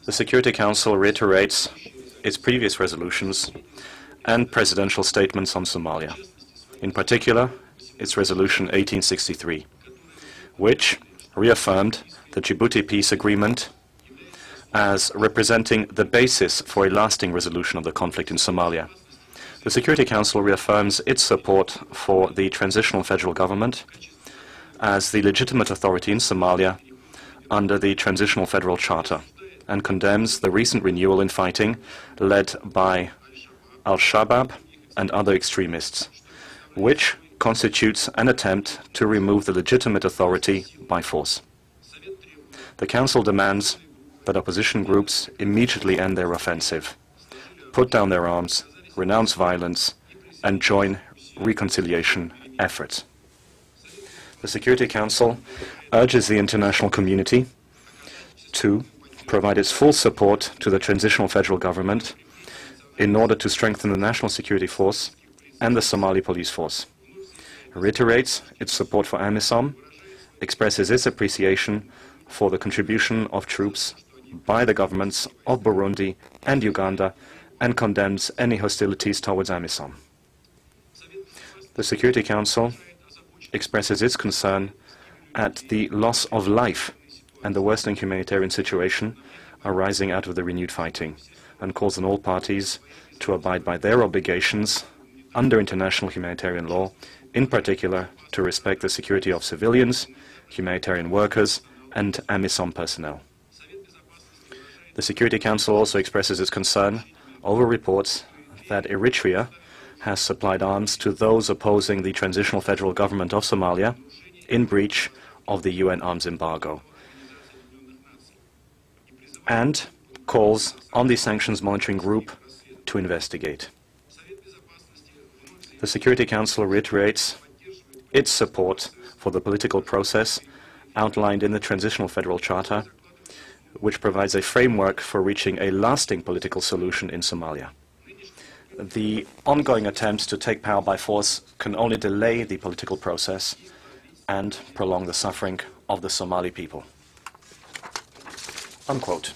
The Security Council reiterates its previous resolutions and presidential statements on Somalia, in particular its Resolution 1863, which reaffirmed the Djibouti Peace Agreement as representing the basis for a lasting resolution of the conflict in Somalia. The Security Council reaffirms its support for the Transitional Federal Government as the legitimate authority in Somalia under the Transitional Federal Charter, and condemns the recent renewal in fighting led by Al-Shabaab and other extremists, which constitutes an attempt to remove the legitimate authority by force. The Council demands that opposition groups immediately end their offensive, put down their arms, renounce violence, and join reconciliation efforts. The Security Council urges the international community to provide its full support to the Transitional Federal Government in order to strengthen the National Security Force and the Somali Police Force, reiterates its support for AMISOM, expresses its appreciation for the contribution of troops by the governments of Burundi and Uganda, and condemns any hostilities towards AMISOM. The Security Council expresses its concern at the loss of life and the worsening humanitarian situation arising out of the renewed fighting, and calls on all parties to abide by their obligations under international humanitarian law, in particular to respect the security of civilians, humanitarian workers, and AMISOM personnel. The Security Council also expresses its concern over reports that Eritrea has supplied arms to those opposing the Transitional Federal Government of Somalia in breach of the UN arms embargo, and calls on the Sanctions Monitoring Group to investigate. The Security Council reiterates its support for the political process outlined in the Transitional Federal Charter, which provides a framework for reaching a lasting political solution in Somalia. The ongoing attempts to take power by force can only delay the political process and prolong the suffering of the Somali people. Unquote.